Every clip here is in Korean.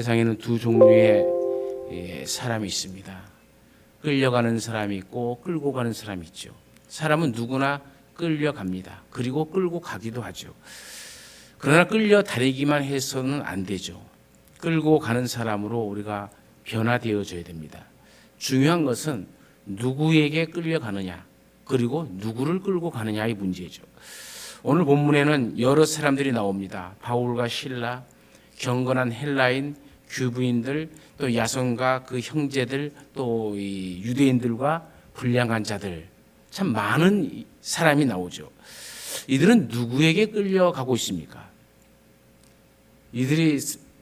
세상에는 두 종류의 사람이 있습니다. 끌려가는 사람이 있고 끌고 가는 사람이 있죠. 사람은 누구나 끌려갑니다. 그리고 끌고 가기도 하죠. 그러나 끌려다니기만 해서는 안 되죠. 끌고 가는 사람으로 우리가 변화되어져야 됩니다. 중요한 것은 누구에게 끌려가느냐, 그리고 누구를 끌고 가느냐의 문제죠. 오늘 본문에는 여러 사람들이 나옵니다. 바울과 실라, 경건한 헬라인, 규부인들, 또 야손과 그 형제들, 또 이 유대인들과 불량한 자들, 참 많은 사람이 나오죠. 이들은 누구에게 끌려가고 있습니까? 이들이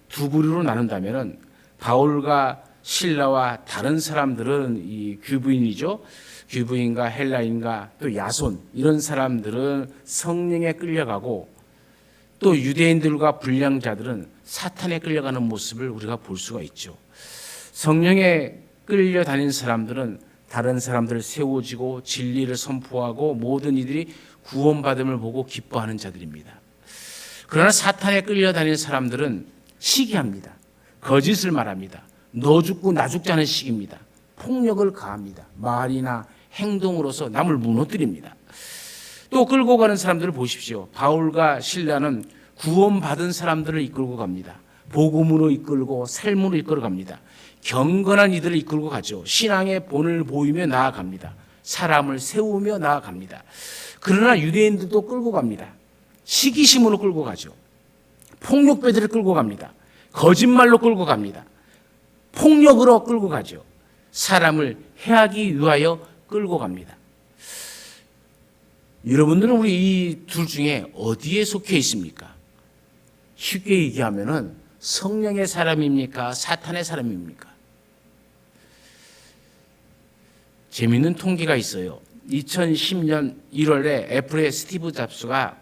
두 부류로 나눈다면은 바울과 실라와 다른 사람들은 이 규부인이죠. 규부인과 헬라인과 또 야손, 이런 사람들은 성령에 끌려가고, 또 유대인들과 불량자들은 사탄에 끌려가는 모습을 우리가 볼 수가 있죠. 성령에 끌려다니는 사람들은 다른 사람들을 세워지고 진리를 선포하고 모든 이들이 구원받음을 보고 기뻐하는 자들입니다. 그러나 사탄에 끌려다니는 사람들은 시기합니다. 거짓을 말합니다. 너 죽고 나 죽자는 식입니다. 폭력을 가합니다. 말이나 행동으로서 남을 무너뜨립니다. 또 끌고 가는 사람들을 보십시오. 바울과 실라는 구원받은 사람들을 이끌고 갑니다. 복음으로 이끌고 삶으로 이끌어 갑니다. 경건한 이들을 이끌고 가죠. 신앙의 본을 보이며 나아갑니다. 사람을 세우며 나아갑니다. 그러나 유대인들도 끌고 갑니다. 시기심으로 끌고 가죠. 폭력배들을 끌고 갑니다. 거짓말로 끌고 갑니다. 폭력으로 끌고 가죠. 사람을 해하기 위하여 끌고 갑니다. 여러분들은 우리 이 둘 중에 어디에 속해 있습니까? 쉽게 얘기하면은 성령의 사람입니까? 사탄의 사람입니까? 재미있는 통계가 있어요. 2010년 1월에 애플의 스티브 잡스가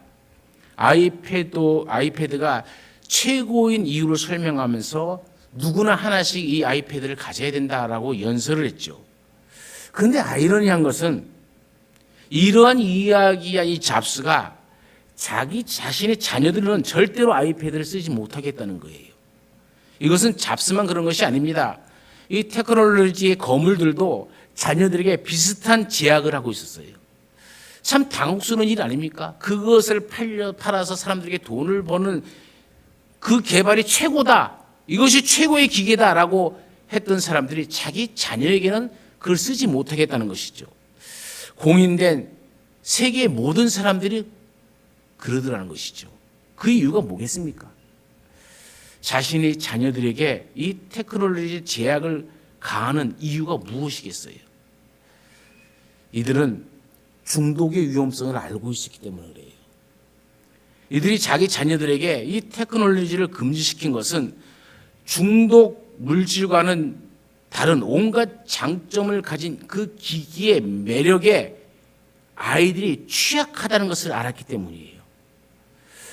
아이패드가 최고인 이유를 설명하면서 누구나 하나씩 이 아이패드를 가져야 된다라고 연설을 했죠. 그런데 아이러니한 것은 이러한 이야기한 이 잡스가 자기 자신의 자녀들은 절대로 아이패드를 쓰지 못하겠다는 거예요. 이것은 잡스만 그런 것이 아닙니다. 이 테크놀로지의 거물들도 자녀들에게 비슷한 제약을 하고 있었어요. 참 당혹스러운 일 아닙니까? 그것을 팔아서 사람들에게 돈을 버는 그 개발이 최고다. 이것이 최고의 기계다라고 했던 사람들이 자기 자녀에게는 그걸 쓰지 못하겠다는 것이죠. 공인된 세계의 모든 사람들이 그러더라는 것이죠. 그 이유가 뭐겠습니까? 자신의 자녀들에게 이 테크놀로지 제약을 가하는 이유가 무엇이겠어요? 이들은 중독의 위험성을 알고 있었기 때문에 그래요. 이들이 자기 자녀들에게 이 테크놀로지를 금지시킨 것은 중독 물질과는 다른 온갖 장점을 가진 그 기기의 매력에 아이들이 취약하다는 것을 알았기 때문이에요.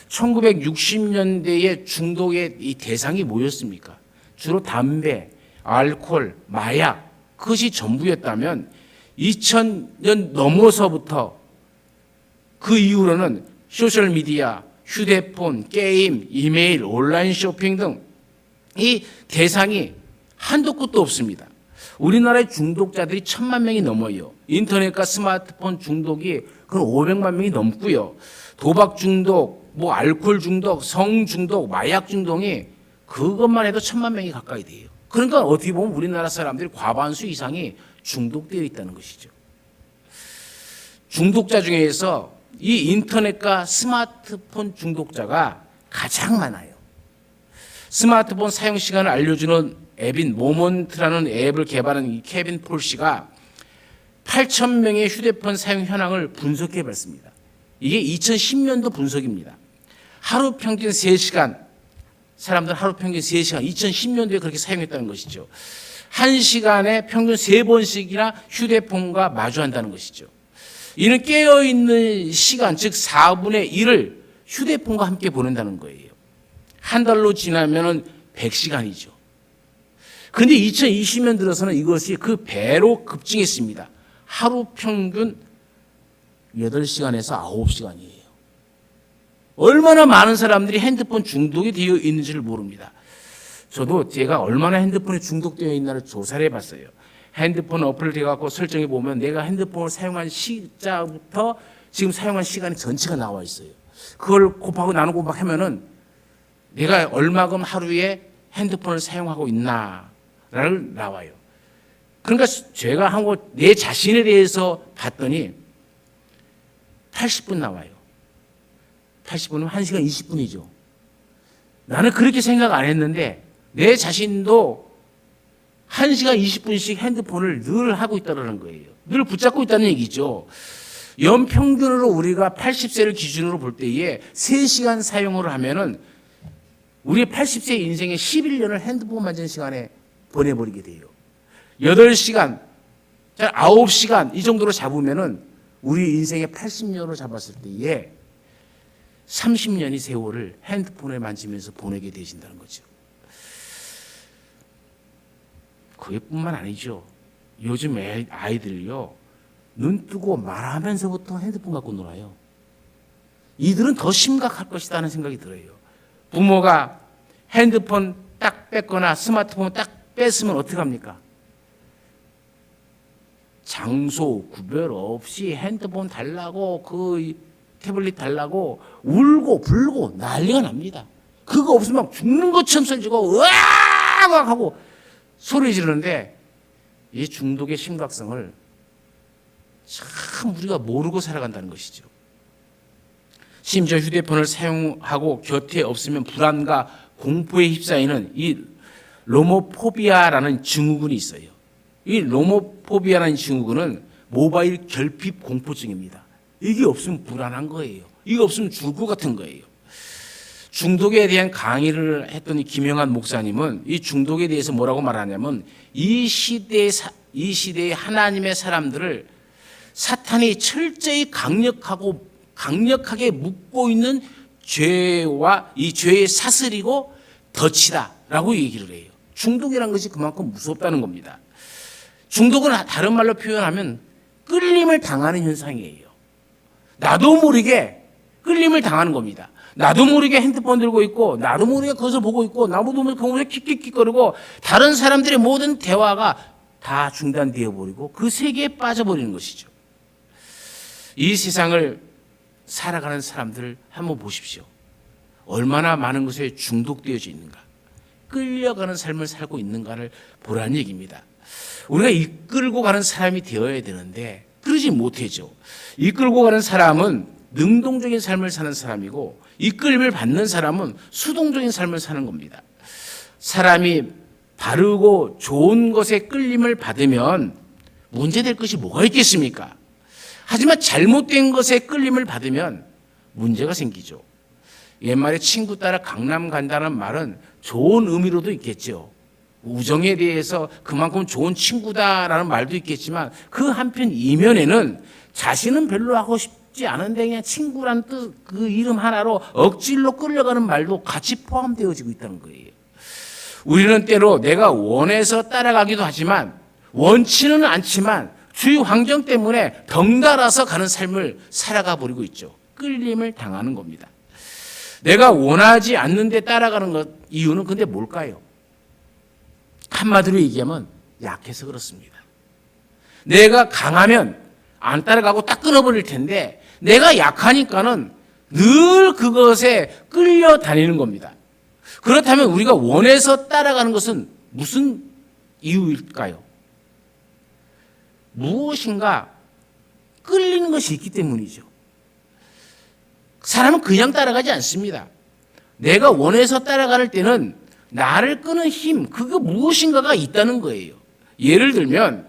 1960년대의 중독의 이 대상이 뭐였습니까? 주로 담배, 알코올, 마약, 그것이 전부였다면 2000년 넘어서부터 그 이후로는 소셜미디어, 휴대폰, 게임, 이메일, 온라인 쇼핑 등 이 대상이 한도 끝도 없습니다. 우리나라의 중독자들이 1000만 명이 넘어요. 인터넷과 스마트폰 중독이 그건 500만 명이 넘고요. 도박 중독, 뭐 알코올 중독, 성 중독, 마약 중독이 그것만 해도 1000만 명이 가까이 돼요. 그러니까 어떻게 보면 우리나라 사람들이 과반수 이상이 중독되어 있다는 것이죠. 중독자 중에서 이 인터넷과 스마트폰 중독자가 가장 많아요. 스마트폰 사용 시간을 알려주는 앱인 모먼트라는 앱을 개발한 이 케빈 폴 씨가 8,000명의 휴대폰 사용 현황을 분석해 봤습니다. 이게 2010년도 분석입니다. 하루 평균 3시간, 사람들 하루 평균 3시간, 2010년도에 그렇게 사용했다는 것이죠. 1시간에 평균 3번씩이나 휴대폰과 마주한다는 것이죠. 이는 깨어있는 시간, 즉 4분의 1을 휴대폰과 함께 보낸다는 거예요. 한 달로 지나면 100시간이죠. 그런데 2020년 들어서는 이것이 그 배로 급증했습니다. 하루 평균 8시간에서 9시간이에요. 얼마나 많은 사람들이 핸드폰 중독이 되어 있는지를 모릅니다. 저도 제가 얼마나 핸드폰에 중독되어 있나를 조사를 해봤어요. 핸드폰 어플을 해갖고 설정해 보면 내가 핸드폰을 사용한 시자부터 지금 사용한 시간이 전체가 나와 있어요. 그걸 곱하고 나누고 막 하면은 내가 얼마큼 하루에 핸드폰을 사용하고 있나를 나와요. 그러니까 제가 한 거 내 자신에 대해서 봤더니 80분 나와요. 80분은 1시간 20분이죠. 나는 그렇게 생각 안 했는데 내 자신도 1시간 20분씩 핸드폰을 늘 하고 있다는 거예요. 늘 붙잡고 있다는 얘기죠. 연평균으로 우리가 80세를 기준으로 볼 때에 3시간 사용을 하면은 우리 80세 인생의 11년을 핸드폰 만지는 시간에 보내버리게 돼요. 8시간, 9시간 이 정도로 잡으면은 우리 인생의 80년으로 잡았을 때에 30년의 세월을 핸드폰을 만지면서 보내게 되신다는 거죠. 그뿐만 아니죠. 요즘 아이들요, 눈 뜨고 말하면서부터 핸드폰 갖고 놀아요. 이들은 더 심각할 것이라는 생각이 들어요. 부모가 핸드폰 딱 뺐거나 스마트폰 딱 뺐으면 어떡합니까? 장소 구별 없이 핸드폰 달라고 그 태블릿 달라고 울고 불고 난리가 납니다. 그거 없으면 죽는 것처럼 설지고 으악 하고 소리 지르는데 이 중독의 심각성을 참 우리가 모르고 살아간다는 것이죠. 심지어 휴대폰을 사용하고 곁에 없으면 불안과 공포에 휩싸이는 이 로모포비아라는 증후군이 있어요. 이 로모포비아라는 증후군은 모바일 결핍 공포증입니다. 이게 없으면 불안한 거예요. 이게 없으면 죽을 것 같은 거예요. 중독에 대한 강의를 했던 이 김영한 목사님은 이 중독에 대해서 뭐라고 말하냐면 이 시대의 하나님의 사람들을 사탄이 철저히 강력하게 묶고 있는 죄와 이 죄의 사슬이고 덫이다라고 얘기를 해요. 중독이라는 것이 그만큼 무섭다는 겁니다. 중독은 다른 말로 표현하면 끌림을 당하는 현상이에요. 나도 모르게 끌림을 당하는 겁니다. 나도 모르게 핸드폰 들고 있고 나도 모르게 그것을 보고 있고 나도 모르게 그것을 킥킥킥거리고 다른 사람들의 모든 대화가 다 중단되어 버리고 그 세계에 빠져버리는 것이죠. 이 세상을 살아가는 사람들을 한번 보십시오. 얼마나 많은 것에 중독되어져 있는가, 끌려가는 삶을 살고 있는가를 보라는 얘기입니다. 우리가 이끌고 가는 사람이 되어야 되는데 그러지 못하죠. 이끌고 가는 사람은 능동적인 삶을 사는 사람이고 이끌림을 받는 사람은 수동적인 삶을 사는 겁니다. 사람이 바르고 좋은 것에 끌림을 받으면 문제될 것이 뭐가 있겠습니까? 하지만 잘못된 것에 끌림을 받으면 문제가 생기죠. 옛말에 친구 따라 강남 간다는 말은 좋은 의미로도 있겠죠. 우정에 대해서 그만큼 좋은 친구다라는 말도 있겠지만 그 한편 이면에는 자신은 별로 하고 싶지 않은데 그냥 친구란 뜻 그 이름 하나로 억지로 끌려가는 말도 같이 포함되어지고 있다는 거예요. 우리는 때로 내가 원해서 따라가기도 하지만 원치는 않지만 주위 환경 때문에 덩달아서 가는 삶을 살아가 버리고 있죠. 끌림을 당하는 겁니다. 내가 원하지 않는데 따라가는 것 이유는 근데 뭘까요? 한마디로 얘기하면 약해서 그렇습니다. 내가 강하면 안 따라가고 딱 끊어버릴 텐데 내가 약하니까는 늘 그것에 끌려다니는 겁니다. 그렇다면 우리가 원해서 따라가는 것은 무슨 이유일까요? 무엇인가 끌리는 것이 있기 때문이죠. 사람은 그냥 따라가지 않습니다. 내가 원해서 따라갈 때는 나를 끄는 힘, 그거 무엇인가가 있다는 거예요. 예를 들면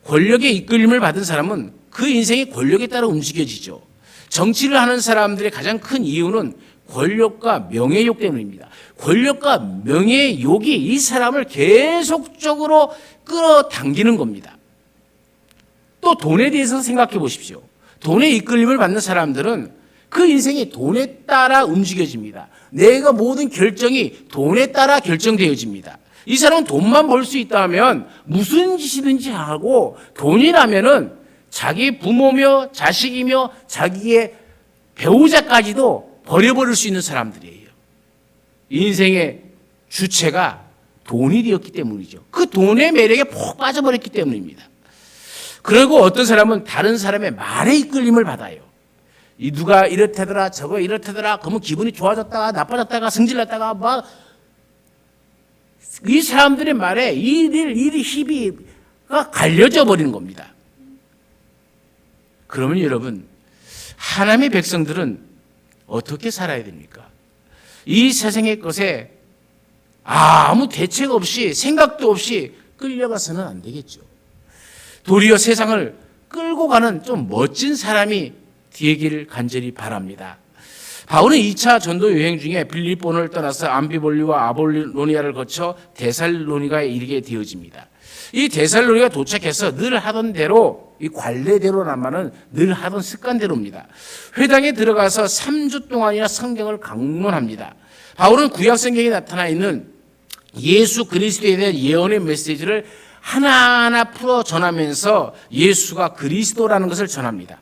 권력의 이끌림을 받은 사람은 그 인생이 권력에 따라 움직여지죠. 정치를 하는 사람들의 가장 큰 이유는 권력과 명예욕 때문입니다. 권력과 명예욕이 이 사람을 계속적으로 끌어당기는 겁니다. 또 돈에 대해서 생각해 보십시오. 돈의 이끌림을 받는 사람들은 그 인생이 돈에 따라 움직여집니다. 내가 모든 결정이 돈에 따라 결정되어집니다. 이 사람은 돈만 벌 수 있다면 무슨 짓이든지 하고 돈이라면은 자기 부모며 자식이며 자기의 배우자까지도 버려버릴 수 있는 사람들이에요. 인생의 주체가 돈이 되었기 때문이죠. 그 돈의 매력에 푹 빠져버렸기 때문입니다. 그리고 어떤 사람은 다른 사람의 말에 이끌림을 받아요. 이 누가 이렇다더라 저거 이렇다더라 그러면 기분이 좋아졌다가 나빠졌다가 승질났다가 막 이 사람들의 말에 일이 희비가 갈려져 버리는 겁니다. 그러면 여러분, 하나님의 백성들은 어떻게 살아야 됩니까? 이 세상의 것에 아무 대책 없이 생각도 없이 끌려가서는 안 되겠죠. 도리어 세상을 끌고 가는 좀 멋진 사람이 되기를 간절히 바랍니다. 바울은 2차 전도 여행 중에 빌립보를 떠나서 암비볼리와 아볼로니아를 거쳐 데살로니가에 이르게 되어집니다. 이 데살로니가 도착해서 늘 하던 대로, 이 관례대로라면은 늘 하던 습관대로입니다. 회당에 들어가서 3주 동안이나 성경을 강론합니다. 바울은 구약 성경에 나타나 있는 예수 그리스도에 대한 예언의 메시지를 하나하나 풀어 전하면서 예수가 그리스도라는 것을 전합니다.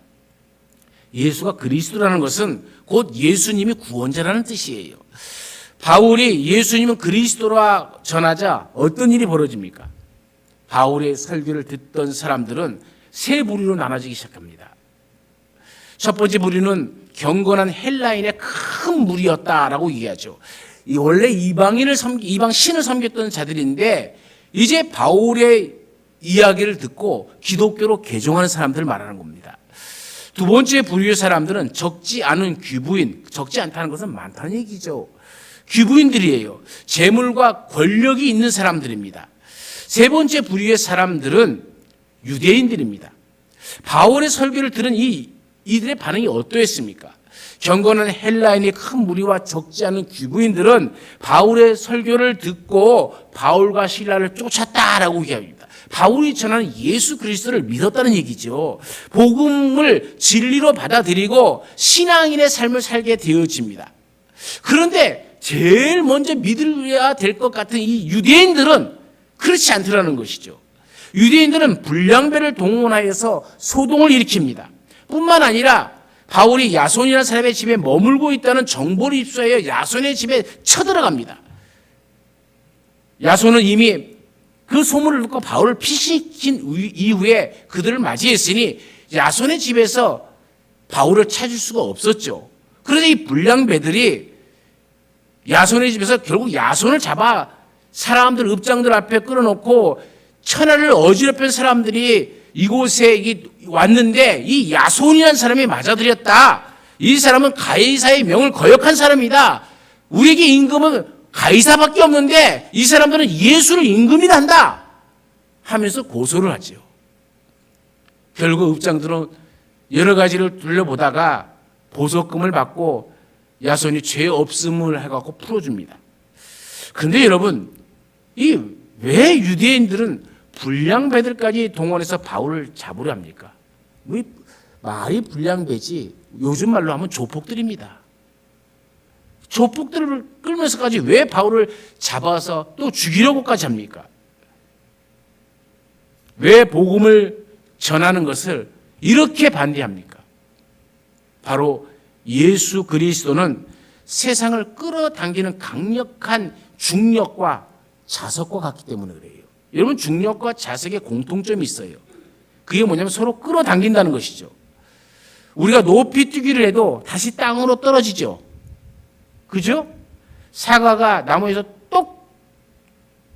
예수가 그리스도라는 것은 곧 예수님이 구원자라는 뜻이에요. 바울이 예수님은 그리스도라 전하자 어떤 일이 벌어집니까? 바울의 설교를 듣던 사람들은 세 부류로 나눠지기 시작합니다. 첫 번째 부류는 경건한 헬라인의 큰 무리였다라고 얘기하죠. 원래 이방 신을 섬겼던 자들인데 이제 바울의 이야기를 듣고 기독교로 개종하는 사람들을 말하는 겁니다. 두 번째 부류의 사람들은 적지 않은 귀부인, 적지 않다는 것은 많다는 얘기죠. 귀부인들이에요. 재물과 권력이 있는 사람들입니다. 세 번째 부류의 사람들은 유대인들입니다. 바울의 설교를 들은 이들의 반응이 어떠했습니까? 경건한 헬라인의 큰 무리와 적지 않은 귀부인들은 바울의 설교를 듣고 바울과 실라를 쫓았다라고 얘기합니다. 바울이 전하는 예수 그리스도를 믿었다는 얘기죠. 복음을 진리로 받아들이고 신앙인의 삶을 살게 되어집니다. 그런데 제일 먼저 믿어야 될 것 같은 이 유대인들은 그렇지 않더라는 것이죠. 유대인들은 불량배를 동원하여서 소동을 일으킵니다. 뿐만 아니라 바울이 야손이라는 사람의 집에 머물고 있다는 정보를 입수하여 야손의 집에 쳐들어갑니다. 야손은 이미 그 소문을 듣고 바울을 피신시킨 이후에 그들을 맞이했으니 야손의 집에서 바울을 찾을 수가 없었죠. 그런데 이 불량배들이 야손의 집에서 결국 야손을 잡아 사람들, 읍장들 앞에 끌어놓고 천하를 어지럽힌 사람들이 이곳에 왔는데 이 야손이라는 사람이 맞아들였다. 이 사람은 가이사의 명을 거역한 사람이다. 우리에게 임금은 가이사밖에 없는데 이 사람들은 예수를 임금이라 한다 하면서 고소를 하죠. 결국 읍장들은 여러 가지를 둘러보다가 보석금을 받고 야손이 죄 없음을 해갖고 풀어줍니다. 그런데 여러분, 왜 유대인들은 불량배들까지 동원해서 바울을 잡으려 합니까? 말이 불량배지 요즘 말로 하면 조폭들입니다. 조폭들을 끌면서까지 왜 바울을 잡아서 또 죽이려고까지 합니까? 왜 복음을 전하는 것을 이렇게 반대합니까? 바로 예수 그리스도는 세상을 끌어당기는 강력한 중력과 자석과 같기 때문에 그래요. 여러분, 중력과 자석의 공통점이 있어요. 그게 뭐냐면 서로 끌어당긴다는 것이죠. 우리가 높이 뛰기를 해도 다시 땅으로 떨어지죠. 그죠? 사과가 나무에서 똑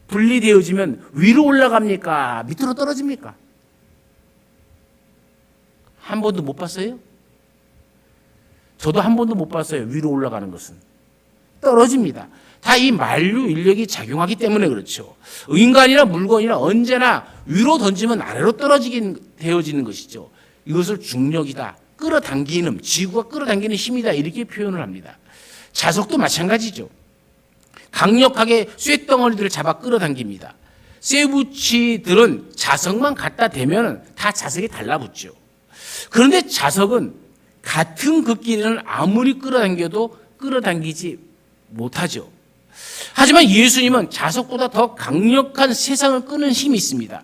분리되어지면 위로 올라갑니까? 밑으로 떨어집니까? 한 번도 못 봤어요? 저도 한 번도 못 봤어요. 위로 올라가는 것은. 떨어집니다. 다 이 만류 인력이 작용하기 때문에 그렇죠. 인간이나 물건이나 언제나 위로 던지면 아래로 떨어지게 되어지는 것이죠. 이것을 중력이다. 끌어당기는, 지구가 끌어당기는 힘이다. 이렇게 표현을 합니다. 자석도 마찬가지죠. 강력하게 쇳덩어리들을 잡아 끌어당깁니다. 쇠붙이들은 자석만 갖다 대면 다 자석이 달라붙죠. 그런데 자석은 같은 극길을 아무리 끌어당겨도 끌어당기지 못하죠. 하지만 예수님은 자석보다 더 강력한 세상을 끄는 힘이 있습니다.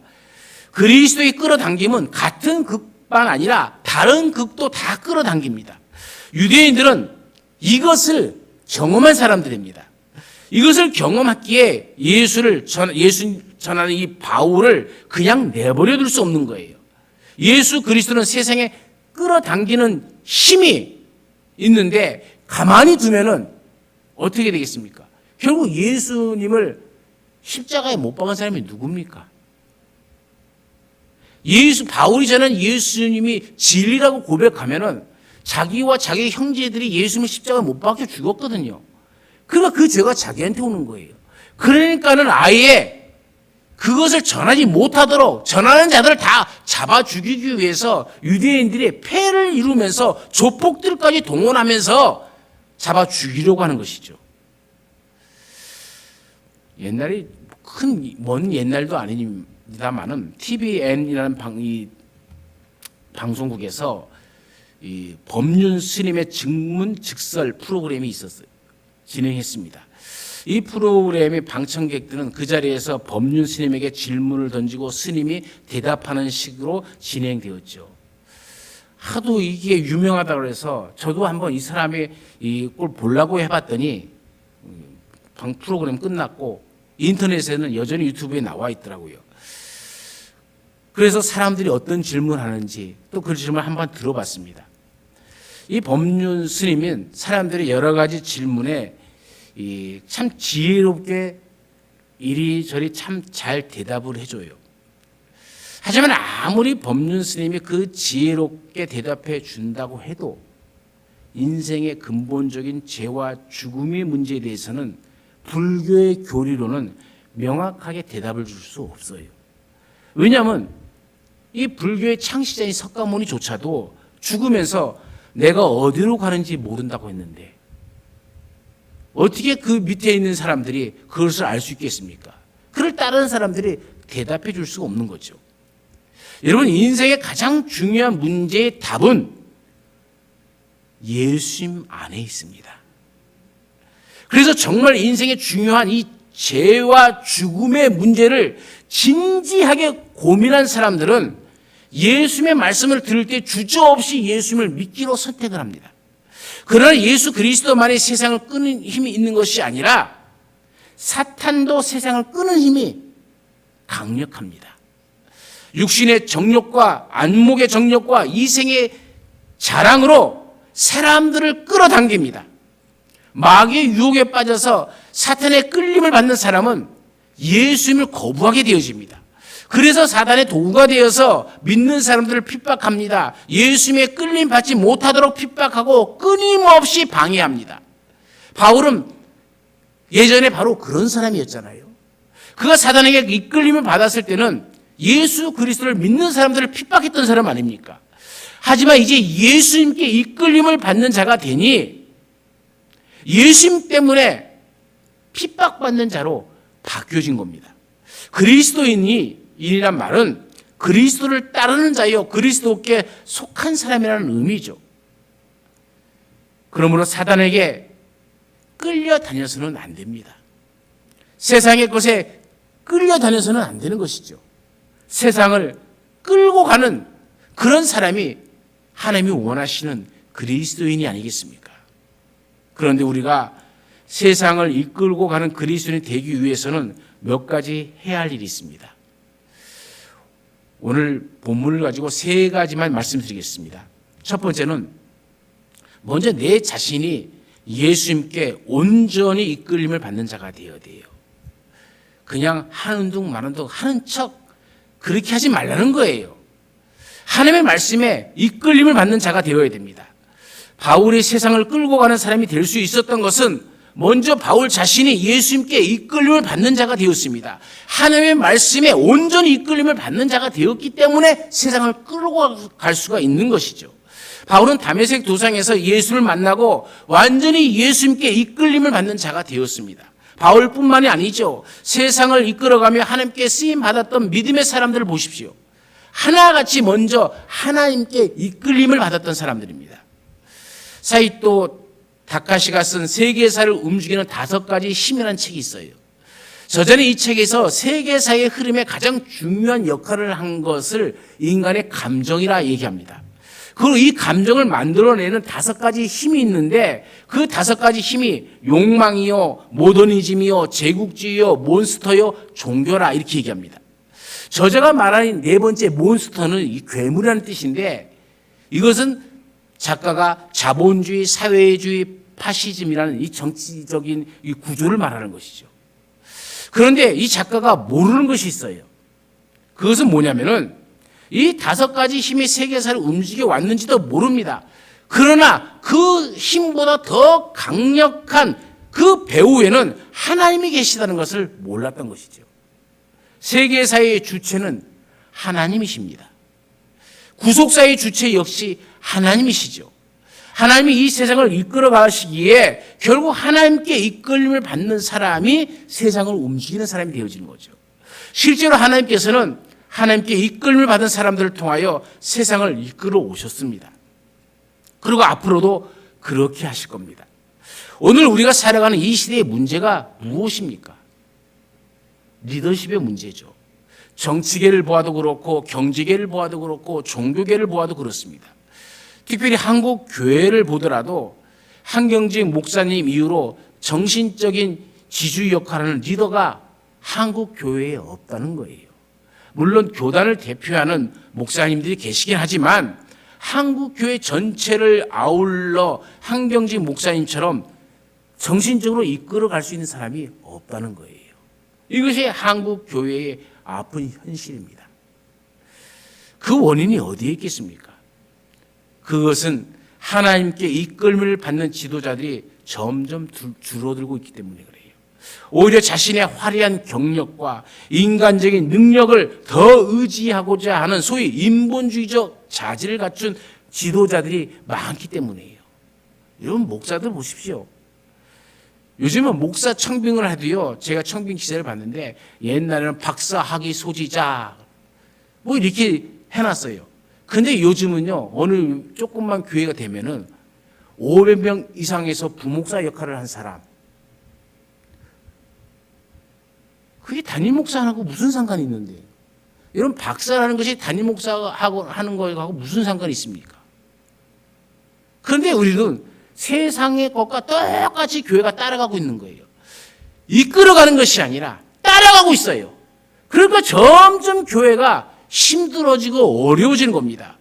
그리스도의 끌어당김은 같은 극만 아니라 다른 극도 다 끌어당깁니다. 유대인들은 이것을 경험한 사람들입니다. 이것을 경험했기에 예수 전하는 이 바울을 그냥 내버려 둘 수 없는 거예요. 예수 그리스도는 세상에 끌어당기는 힘이 있는데 가만히 두면은 어떻게 되겠습니까? 결국 예수님을 십자가에 못 박은 사람이 누굽니까? 바울이 전한 예수님이 진리라고 고백하면은 자기와 자기 형제들이 예수님을 십자가에 못 박혀 죽었거든요. 그러니까 그 죄가 자기한테 오는 거예요. 그러니까는 아예 그것을 전하지 못하도록 전하는 자들을 다 잡아 죽이기 위해서 유대인들이 패를 이루면서 조폭들까지 동원하면서 잡아 죽이려고 하는 것이죠. 옛날에 먼 옛날도 아닙니다만은 TVN이라는 방송국에서 이 법륜 스님의 증문즉설 프로그램이 있었어요. 진행했습니다. 이 프로그램의 방청객들은 그 자리에서 법륜 스님에게 질문을 던지고 스님이 대답하는 식으로 진행되었죠. 하도 이게 유명하다고 해서 저도 한번 이 사람의 이걸 보려고 해봤더니 프로그램 끝났고 인터넷에는 여전히 유튜브에 나와 있더라고요. 그래서 사람들이 어떤 질문하는지 또 그 질문을 한번 들어봤습니다. 이 법륜 스님은 사람들이 여러 가지 질문에 참 지혜롭게 이리저리 참 잘 대답을 해줘요. 하지만 아무리 법륜 스님이 그 지혜롭게 대답해 준다고 해도 인생의 근본적인 죄와 죽음의 문제에 대해서는 불교의 교리로는 명확하게 대답을 줄 수 없어요. 왜냐하면 이 불교의 창시자인 석가모니조차도 죽으면서 내가 어디로 가는지 모른다고 했는데 어떻게 그 밑에 있는 사람들이 그것을 알 수 있겠습니까? 그를 따르는 사람들이 대답해 줄 수가 없는 거죠. 여러분, 인생의 가장 중요한 문제의 답은 예수님 안에 있습니다. 그래서 정말 인생의 중요한 이 죄와 죽음의 문제를 진지하게 고민한 사람들은 예수님의 말씀을 들을 때 주저없이 예수님을 믿기로 선택을 합니다. 그러나 예수 그리스도만이 세상을 끄는 힘이 있는 것이 아니라 사탄도 세상을 끄는 힘이 강력합니다. 육신의 정욕과 안목의 정욕과 이생의 자랑으로 사람들을 끌어당깁니다. 마귀의 유혹에 빠져서 사탄의 끌림을 받는 사람은 예수님을 거부하게 되어집니다. 그래서 사단의 도구가 되어서 믿는 사람들을 핍박합니다. 예수님의 끌림 받지 못하도록 핍박하고 끊임없이 방해합니다. 바울은 예전에 바로 그런 사람이었잖아요. 그가 사단에게 이끌림을 받았을 때는 예수 그리스도를 믿는 사람들을 핍박했던 사람 아닙니까? 하지만 이제 예수님께 이끌림을 받는 자가 되니 예수님 때문에 핍박받는 자로 바뀌어진 겁니다. 그리스도인이란 말은 그리스도를 따르는 자요, 그리스도께 속한 사람이라는 의미죠. 그러므로 사단에게 끌려다녀서는 안 됩니다. 세상의 것에 끌려다녀서는 안 되는 것이죠. 세상을 끌고 가는 그런 사람이 하나님이 원하시는 그리스도인이 아니겠습니까? 그런데 우리가 세상을 이끌고 가는 그리스도인이 되기 위해서는 몇 가지 해야 할 일이 있습니다. 오늘 본문을 가지고 세 가지만 말씀드리겠습니다. 첫 번째는 먼저 내 자신이 예수님께 온전히 이끌림을 받는 자가 되어야 돼요. 그냥 하는 둥 마는 둥 하는 척 그렇게 하지 말라는 거예요. 하나님의 말씀에 이끌림을 받는 자가 되어야 됩니다. 바울이 세상을 끌고 가는 사람이 될 수 있었던 것은 먼저 바울 자신이 예수님께 이끌림을 받는 자가 되었습니다. 하나님의 말씀에 온전히 이끌림을 받는 자가 되었기 때문에 세상을 끌고 갈 수가 있는 것이죠. 바울은 다메섹 도상에서 예수를 만나고 완전히 예수님께 이끌림을 받는 자가 되었습니다. 바울뿐만이 아니죠. 세상을 이끌어가며 하나님께 쓰임 받았던 믿음의 사람들을 보십시오. 하나같이 먼저 하나님께 이끌림을 받았던 사람들입니다. 사이토 다카시가 쓴 세계사를 움직이는 5가지 힘이라는 책이 있어요. 저자는 이 책에서 세계사의 흐름에 가장 중요한 역할을 한 것을 인간의 감정이라 얘기합니다. 그리고 이 감정을 만들어내는 5가지 힘이 있는데 그 5가지 힘이 욕망이요, 모더니즘이요, 제국주의요, 몬스터요, 종교라 이렇게 얘기합니다. 저자가 말하는 4번째 몬스터는 이 괴물이라는 뜻인데 이것은 작가가 자본주의, 사회주의, 파시즘이라는 이 정치적인 이 구조를 말하는 것이죠. 그런데 이 작가가 모르는 것이 있어요. 그것은 뭐냐면은 이 5가지 힘이 세계사를 움직여 왔는지도 모릅니다. 그러나 그 힘보다 더 강력한 그 배후에는 하나님이 계시다는 것을 몰랐던 것이죠. 세계사의 주체는 하나님이십니다. 구속사의 주체 역시 하나님이시죠. 하나님이 이 세상을 이끌어 가시기에 결국 하나님께 이끌림을 받는 사람이 세상을 움직이는 사람이 되어지는 거죠. 실제로 하나님께서는 하나님께 이끌림을 받은 사람들을 통하여 세상을 이끌어 오셨습니다. 그리고 앞으로도 그렇게 하실 겁니다. 오늘 우리가 살아가는 이 시대의 문제가 무엇입니까? 리더십의 문제죠. 정치계를 보아도 그렇고 경제계를 보아도 그렇고 종교계를 보아도 그렇습니다. 특별히 한국 교회를 보더라도 한경직 목사님 이후로 정신적인 지주 역할을 하는 리더가 한국 교회에 없다는 거예요. 물론 교단을 대표하는 목사님들이 계시긴 하지만 한국 교회 전체를 아울러 한경직 목사님처럼 정신적으로 이끌어 갈 수 있는 사람이 없다는 거예요. 이것이 한국 교회의 아픈 현실입니다. 그 원인이 어디에 있겠습니까? 그것은 하나님께 이끌림을 받는 지도자들이 점점 줄어들고 있기 때문에 그래요. 오히려 자신의 화려한 경력과 인간적인 능력을 더 의지하고자 하는 소위 인본주의적 자질을 갖춘 지도자들이 많기 때문이에요. 여러분 목사들 보십시오. 요즘은 목사 청빙을 해도요. 제가 청빙 기사를 봤는데 옛날에는 박사 학위 소지자 뭐 이렇게 해놨어요. 근데 요즘은요. 어느 조금만 교회가 되면은 500명 이상에서 부목사 역할을 한 사람. 그게 담임 목사하고 무슨 상관이 있는데? 여러분 박사라는 것이 담임 목사하고 하는 거하고 무슨 상관이 있습니까? 그런데 우리는 세상의 것과 똑같이 교회가 따라가고 있는 거예요. 이끌어가는 것이 아니라 따라가고 있어요. 그러니까 점점 교회가 힘들어지고 어려워지는 겁니다.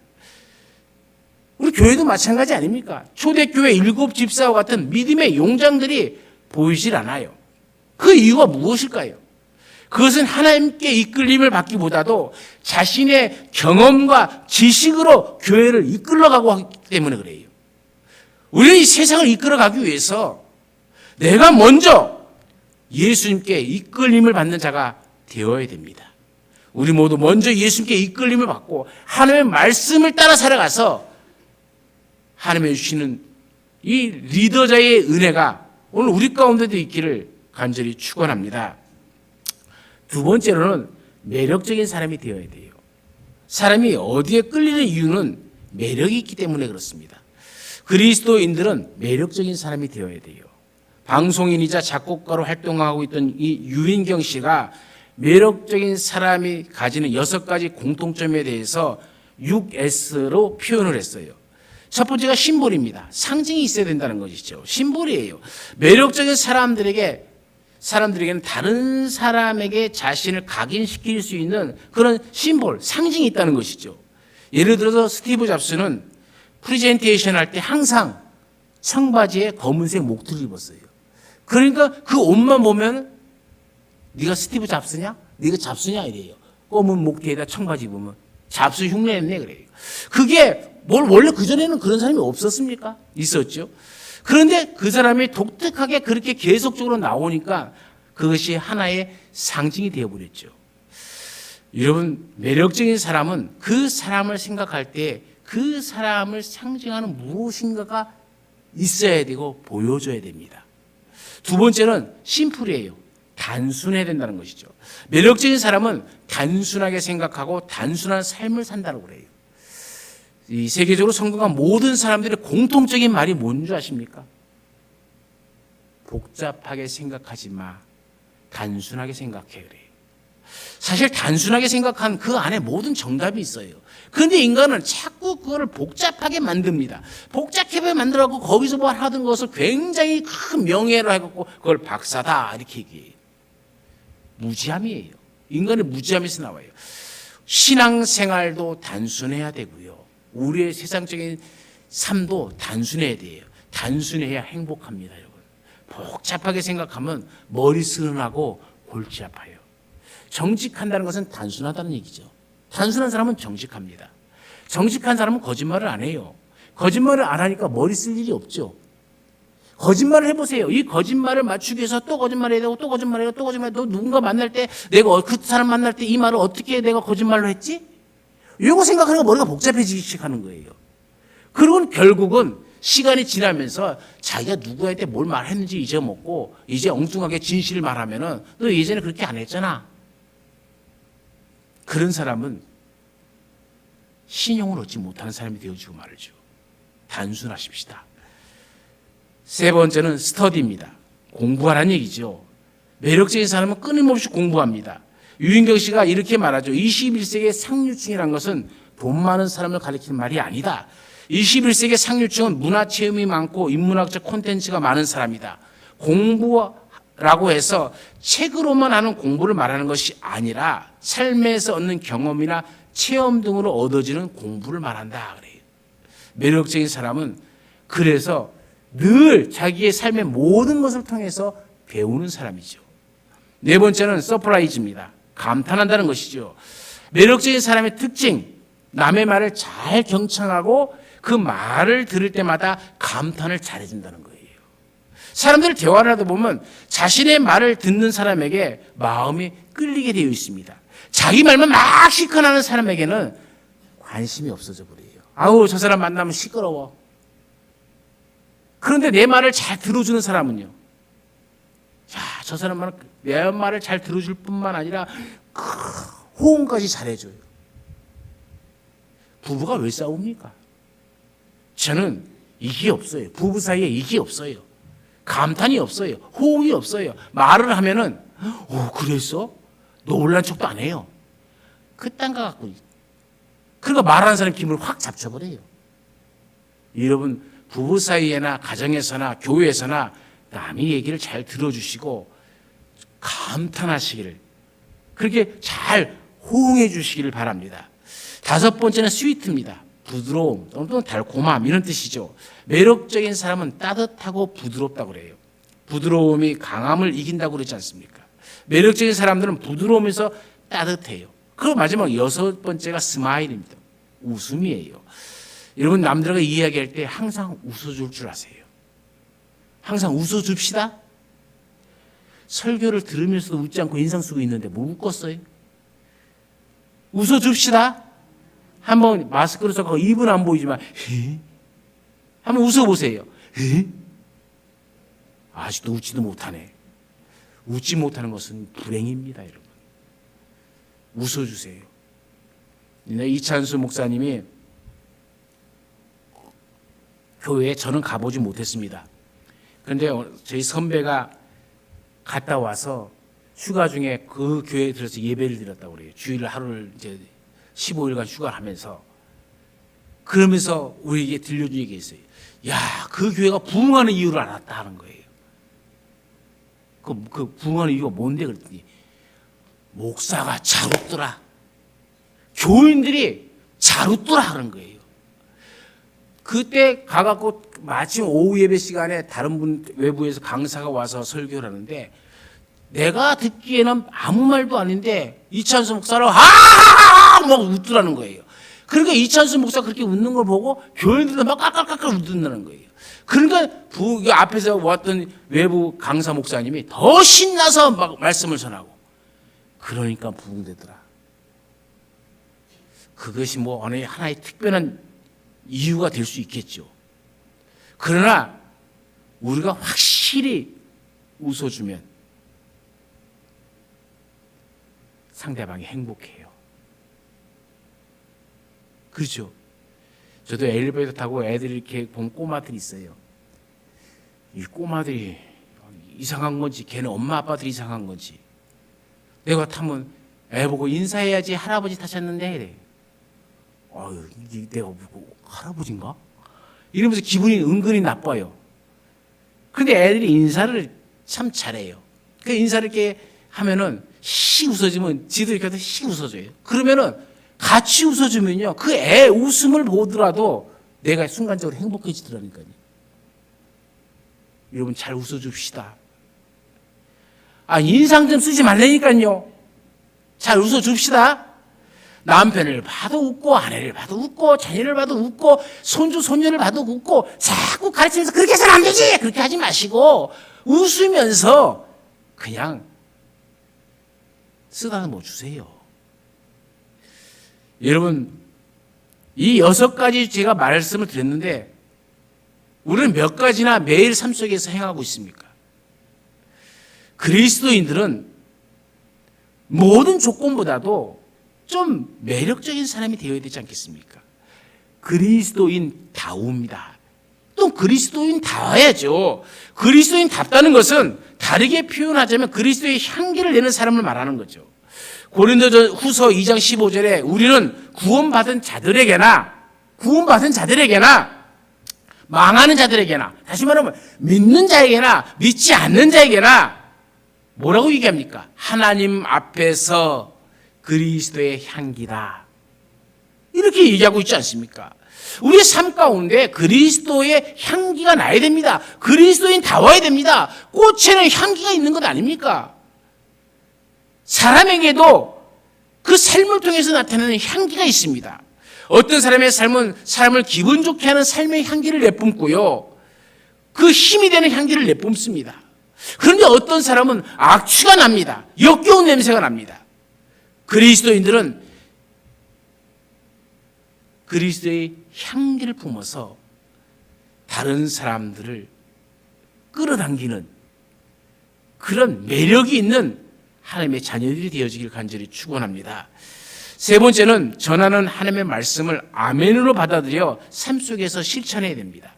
우리 교회도 마찬가지 아닙니까? 초대교회 7 집사와 같은 믿음의 용장들이 보이질 않아요. 그 이유가 무엇일까요? 그것은 하나님께 이끌림을 받기보다도 자신의 경험과 지식으로 교회를 이끌어가고 하기 때문에 그래요. 우리는 이 세상을 이끌어가기 위해서 내가 먼저 예수님께 이끌림을 받는 자가 되어야 됩니다. 우리 모두 먼저 예수님께 이끌림을 받고 하나님의 말씀을 따라 살아가서 하나님의 주시는 이 리더자의 은혜가 오늘 우리 가운데도 있기를 간절히 축원합니다. 2번째로는 매력적인 사람이 되어야 돼요. 사람이 어디에 끌리는 이유는 매력이 있기 때문에 그렇습니다. 그리스도인들은 매력적인 사람이 되어야 돼요. 방송인이자 작곡가로 활동하고 있던 이 유인경 씨가 매력적인 사람이 가지는 6가지 공통점에 대해서 6S로 표현을 했어요. 첫 번째가 심볼입니다. 상징이 있어야 된다는 것이죠. 심볼이에요. 매력적인 사람들에게는 다른 사람에게 자신을 각인시킬 수 있는 그런 심볼, 상징이 있다는 것이죠. 예를 들어서 스티브 잡스는 프리젠테이션 할 때 항상 청바지에 검은색 목도리를 입었어요. 그러니까 그 옷만 보면 네가 스티브 잡스냐? 네가 잡스냐? 이래요. 검은 목뒤에다 청바지 입으면 잡스 흉내냈네 그래요. 그게 원래 그전에는 그런 사람이 없었습니까? 있었죠. 그런데 그 사람이 독특하게 그렇게 계속적으로 나오니까 그것이 하나의 상징이 되어버렸죠. 여러분 매력적인 사람은 그 사람을 생각할 때 그 사람을 상징하는 무엇인가가 있어야 되고 보여줘야 됩니다. 2번째는 심플이에요. 단순해야 된다는 것이죠. 매력적인 사람은 단순하게 생각하고 단순한 삶을 산다고 그래요. 이 세계적으로 성공한 모든 사람들의 공통적인 말이 뭔지 아십니까? 복잡하게 생각하지 마. 단순하게 생각해 그래요. 사실 단순하게 생각한 그 안에 모든 정답이 있어요. 그런데 인간은 자꾸 그거를 복잡하게 만듭니다. 복잡하게 만들어갖고 거기서 뭐 하던 것을 굉장히 큰 명예로 해갖고 그걸 박사다 이렇게 얘기해요. 무지함이에요. 인간의 무지함에서 나와요. 신앙생활도 단순해야 되고요. 우리의 세상적인 삶도 단순해야 돼요. 단순해야 행복합니다, 여러분. 복잡하게 생각하면 머리 스른하고 골치 아파요. 정직한다는 것은 단순하다는 얘기죠. 단순한 사람은 정직합니다. 정직한 사람은 거짓말을 안 해요. 거짓말을 안 하니까 머리 쓸 일이 없죠. 거짓말을 해보세요. 이 거짓말을 맞추기 위해서 또 거짓말해야 되고 또 거짓말해야 되고 또 거짓말해야 되고 누군가 만날 때 내가 그 사람 만날 때 이 말을 어떻게 내가 거짓말로 했지? 이거 생각하니까 머리가 복잡해지기 시작하는 거예요. 그리고 결국은 시간이 지나면서 자기가 누구한테 뭘 말했는지 잊어먹고 이제 엉뚱하게 진실을 말하면은 너 예전에 그렇게 안 했잖아. 그런 사람은 신용을 얻지 못하는 사람이 되어주고 말이죠. 단순하십시다. 세 번째는 스터디입니다. 공부하라는 얘기죠. 매력적인 사람은 끊임없이 공부합니다. 유인경 씨가 이렇게 말하죠. 21세기의 상류층이란 것은 돈 많은 사람을 가리키는 말이 아니다. 21세기의 상류층은 문화체험이 많고 인문학적 콘텐츠가 많은 사람이다. 공부라고 해서 책으로만 하는 공부를 말하는 것이 아니라 삶에서 얻는 경험이나 체험 등으로 얻어지는 공부를 말한다. 그래요. 매력적인 사람은 그래서 늘 자기의 삶의 모든 것을 통해서 배우는 사람이죠. 네 번째는 서프라이즈입니다. 감탄한다는 것이죠. 매력적인 사람의 특징, 남의 말을 잘 경청하고 그 말을 들을 때마다 감탄을 잘해준다는 거예요. 사람들 대화를 하다 보면 자신의 말을 듣는 사람에게 마음이 끌리게 되어 있습니다. 자기 말만 막 시큰하는 사람에게는 관심이 없어져 버려요. 아우, 저 사람 만나면 시끄러워. 그런데 내 말을 잘 들어주는 사람은요. 자, 저 사람은 내 말을 잘 들어줄 뿐만 아니라 호응까지 잘해줘요. 부부가 왜 싸웁니까? 저는 이게 없어요. 부부 사이에 이게 없어요. 감탄이 없어요. 호응이 없어요. 말을 하면은 오, 그랬어? 놀란 척도 안 해요. 그딴 거 갖고. 그러니까 말하는 사람 기분을 확 잡쳐버려요. 여러분, 부부 사이에나 가정에서나 교회에서나 남의 얘기를 잘 들어주시고 감탄하시기를, 그렇게 잘 호응해 주시기를 바랍니다. 다섯 번째는 스위트입니다. 부드러움 또는 달콤함, 이런 뜻이죠. 매력적인 사람은 따뜻하고 부드럽다고 그래요. 부드러움이 강함을 이긴다고 그러지 않습니까? 매력적인 사람들은 부드러우면서 따뜻해요. 그리고 마지막 여섯 번째가 스마일입니다. 웃음이에요. 여러분, 남들과 이야기할 때 항상 웃어줄 줄 아세요. 항상 웃어줍시다. 설교를 들으면서도 웃지 않고 인상 쓰고 있는데 뭐 웃겠어요? 웃어줍시다. 한번 마스크를 써서 입은 안 보이지만 한번 웃어보세요. 아직도 웃지도 못하네. 웃지 못하는 것은 불행입니다, 여러분. 웃어주세요. 이찬수 목사님이 교회에 저는 가보지 못했습니다. 그런데 저희 선배가 갔다 와서 휴가 중에 그 교회에 들어서 예배를 드렸다고 그래요. 주일 하루를 이제 15일간 휴가를 하면서. 그러면서 우리에게 들려준 얘기가 있어요. 야, 그 교회가 부흥하는 이유를 알았다 하는 거예요. 그 부흥하는 이유가 뭔데 그랬더니 목사가 잘 웃더라. 교인들이 잘 웃더라 하는 거예요. 그때 가갖고 마침 오후 예배 시간에 다른 분 외부에서 강사가 와서 설교를 하는데 내가 듣기에는 아무 말도 아닌데 이찬수 목사를 하하하하 막 웃더라는 거예요. 그러니까 이찬수 목사가 그렇게 웃는 걸 보고 교인들도 막 깔깔깔깔 웃는다는 거예요. 그러니까 앞에서 왔던 외부 강사 목사님이 더 신나서 막 말씀을 전하고, 그러니까 부흥되더라. 그것이 뭐 어느 하나의 특별한 이유가 될 수 있겠죠. 그러나 우리가 확실히 웃어주면 상대방이 행복해요. 그렇죠? 저도 엘리베이터 타고 애들이 이렇게 보면 꼬마들이 있어요. 이 꼬마들이 이상한 건지 걔는 엄마 아빠들이 이상한 건지 내가 타면 애 보고 인사해야지 할아버지 타셨는데 이래. 아유, 이게 내가 보고 할아버지인가? 이러면서 기분이 은근히 나빠요. 근데 애들이 인사를 참 잘해요. 그 인사를 이렇게 하면은 씩 웃어주면 지도 이렇게 씩 웃어줘요. 그러면은 같이 웃어주면요, 그 애 웃음을 보더라도 내가 순간적으로 행복해지더라니까요. 여러분 잘 웃어줍시다. 인상 좀 쓰지 말라니까요. 잘 웃어줍시다. 남편을 봐도 웃고, 아내를 봐도 웃고, 자녀를 봐도 웃고, 손주, 손녀를 봐도 웃고, 자꾸 가르치면서 그렇게 해서는 안 되지! 그렇게 하지 마시고, 웃으면서 그냥 쓰다듬어 주세요. 여러분, 이 6가지 제가 말씀을 드렸는데, 우리는 몇 가지나 매일 삶 속에서 행하고 있습니까? 그리스도인들은 모든 조건보다도 좀 매력적인 사람이 되어야 되지 않겠습니까? 그리스도인다웁니다. 또 그리스도인다워야죠. 그리스도인답다는 것은 다르게 표현하자면 그리스도의 향기를 내는 사람을 말하는 거죠. 고린도후서 2장 15절에 우리는 구원받은 자들에게나 망하는 자들에게나, 다시 말하면 믿는 자에게나 믿지 않는 자에게나 뭐라고 얘기합니까? 하나님 앞에서 그리스도의 향기다. 이렇게 얘기하고 있지 않습니까? 우리의 삶 가운데 그리스도의 향기가 나야 됩니다. 그리스도인다워야 됩니다. 꽃에는 향기가 있는 것 아닙니까? 사람에게도 그 삶을 통해서 나타나는 향기가 있습니다. 어떤 사람의 삶은 사람을 기분 좋게 하는 삶의 향기를 내뿜고요, 그 힘이 되는 향기를 내뿜습니다. 그런데 어떤 사람은 악취가 납니다. 역겨운 냄새가 납니다. 그리스도인들은 그리스도의 향기를 품어서 다른 사람들을 끌어당기는 그런 매력이 있는 하나님의 자녀들이 되어지길 간절히 축원합니다. 세 번째는 전하는 하나님의 말씀을 아멘으로 받아들여 삶 속에서 실천해야 됩니다.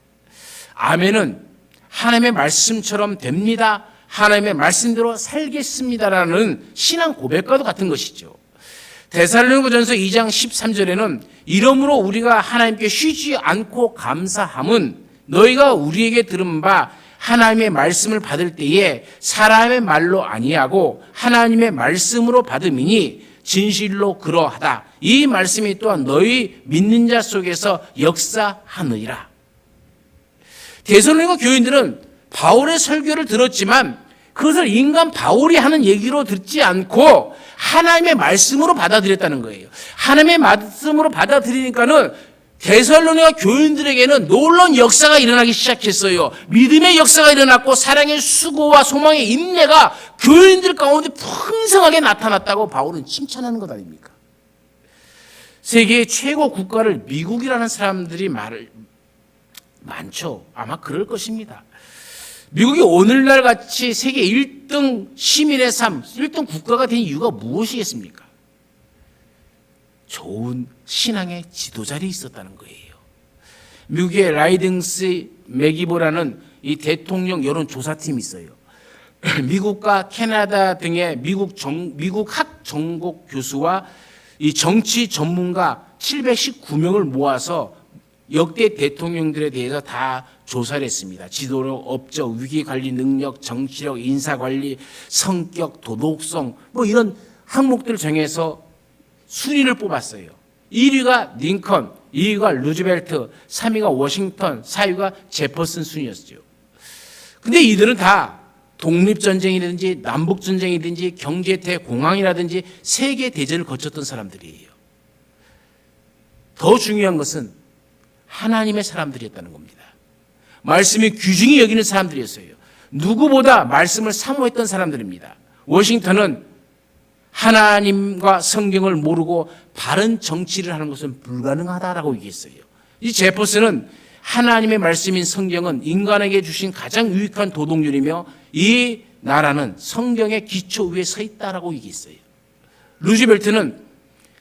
아멘은 하나님의 말씀처럼 됩니다, 하나님의 말씀대로 살겠습니다라는 신앙 고백과도 같은 것이죠. 데살로니가전서 2장 13절에는 이러므로 우리가 하나님께 쉬지 않고 감사함은 너희가 우리에게 들은 바 하나님의 말씀을 받을 때에 사람의 말로 아니하고 하나님의 말씀으로 받음이니 진실로 그러하다. 이 말씀이 또한 너희 믿는 자 속에서 역사하느니라. 데살로니가 교인들은 바울의 설교를 들었지만 그것을 인간 바울이 하는 얘기로 듣지 않고 하나님의 말씀으로 받아들였다는 거예요. 하나님의 말씀으로 받아들이니까는 데살로니가 교인들에게는 놀라운 역사가 일어나기 시작했어요. 믿음의 역사가 일어났고 사랑의 수고와 소망의 인내가 교인들 가운데 풍성하게 나타났다고 바울은 칭찬하는 것 아닙니까? 세계의 최고 국가를 미국이라는 사람들이 많죠. 아마 그럴 것입니다. 미국이 오늘날 같이 세계 1등 시민의 삶, 1등 국가가 된 이유가 무엇이겠습니까? 좋은 신앙의 지도자들이 있었다는 거예요. 미국의 라이딩스 맥이보라는 이 대통령 여론조사팀이 있어요. 미국과 캐나다 등의 미국 학 전공 교수와 이 정치 전문가 719명을 모아서 역대 대통령들에 대해서 다 조사를 했습니다. 지도력, 업적, 위기관리 능력, 정치력, 인사관리, 성격, 도덕성 이런 항목들을 정해서 순위를 뽑았어요. 1위가 링컨, 2위가 루즈벨트, 3위가 워싱턴, 4위가 제퍼슨 순이었죠. 근데 이들은 다 독립전쟁이라든지 남북전쟁이든지 경제대공황이라든지 세계대전을 거쳤던 사람들이에요. 더 중요한 것은 하나님의 사람들이었다는 겁니다. 말씀이 귀중히 여기는 사람들이었어요. 누구보다 말씀을 사모했던 사람들입니다. 워싱턴은 하나님과 성경을 모르고 바른 정치를 하는 것은 불가능하다라고 얘기했어요. 이 제퍼슨은 하나님의 말씀인 성경은 인간에게 주신 가장 유익한 도덕률이며 이 나라는 성경의 기초 위에 서 있다라고 얘기했어요. 루즈벨트는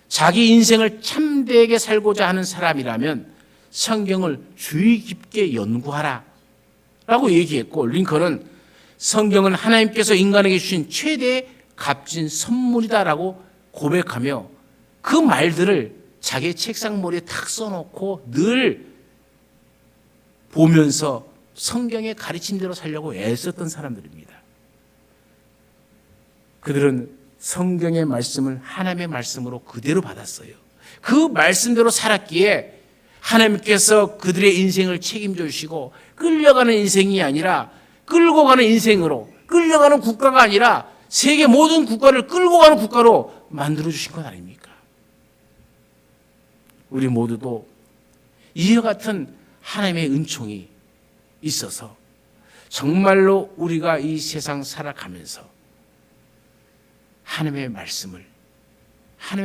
자기 인생을 참되게 살고자 하는 사람이라면 성경을 주의 깊게 연구하라 라고 얘기했고, 링컨은 성경은 하나님께서 인간에게 주신 최대의 값진 선물이다라고 고백하며 그 말들을 자기 책상 머리에 탁 써놓고 늘 보면서 성경의 가르침대로 살려고 애썼던 사람들입니다. 그들은 성경의 말씀을 하나님의 말씀으로 그대로 받았어요. 그 말씀대로 살았기에 하나님께서 그들의 인생을 책임져 주시고 끌려가는 인생이 아니라 끌고 가는 인생으로, 끌려가는 국가가 아니라 세계 모든 국가를 끌고 가는 국가로 만들어 주신 것 아닙니까? 우리 모두도 이와 같은 하나님의 은총이 있어서 정말로 우리가 이 세상 살아가면서 하나님의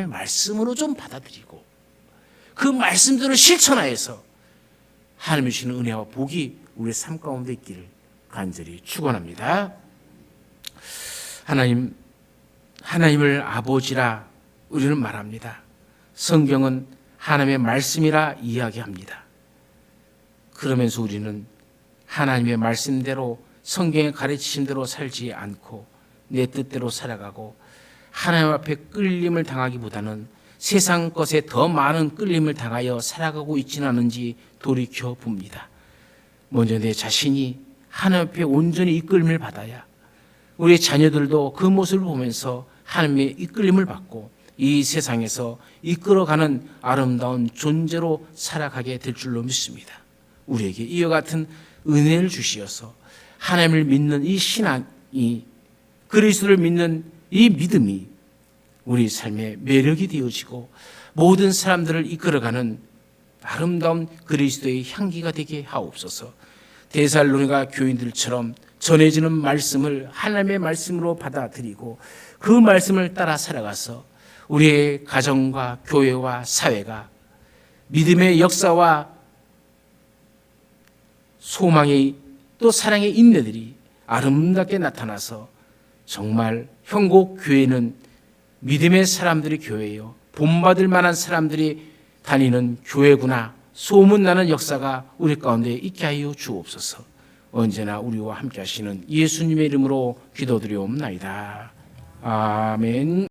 말씀으로 좀 받아들이고 그 말씀들을 실천하여서 하나님이 주시는 은혜와 복이 우리의 삶 가운데 있기를 간절히 축원합니다. 하나님을 아버지라 우리는 말합니다. 성경은 하나님의 말씀이라 이야기합니다. 그러면서 우리는 하나님의 말씀대로 성경의 가르치심대로 살지 않고 내 뜻대로 살아가고 하나님 앞에 끌림을 당하기보다는 세상 것에 더 많은 끌림을 당하여 살아가고 있지는 않은지 돌이켜 봅니다. 먼저 내 자신이 하나님 앞에 온전히 이끌림을 받아야 우리 자녀들도 그 모습을 보면서 하나님의 이끌림을 받고 이 세상에서 이끌어가는 아름다운 존재로 살아가게 될 줄로 믿습니다. 우리에게 이와 같은 은혜를 주시어서 하나님을 믿는 이 신앙이, 그리스도를 믿는 이 믿음이 우리 삶의 매력이 되어지고 모든 사람들을 이끌어가는 아름다운 그리스도의 향기가 되게 하옵소서. 데살로니가 교인들처럼 전해지는 말씀을 하나님의 말씀으로 받아들이고 그 말씀을 따라 살아가서 우리의 가정과 교회와 사회가 믿음의 역사와 소망의 또 사랑의 인내들이 아름답게 나타나서 정말 형곡교회는 믿음의 사람들이 교회요, 본받을 만한 사람들이 다니는 교회구나 소문나는 역사가 우리 가운데 있게 하여 주옵소서. 언제나 우리와 함께 하시는 예수님의 이름으로 기도드리옵나이다. 아멘.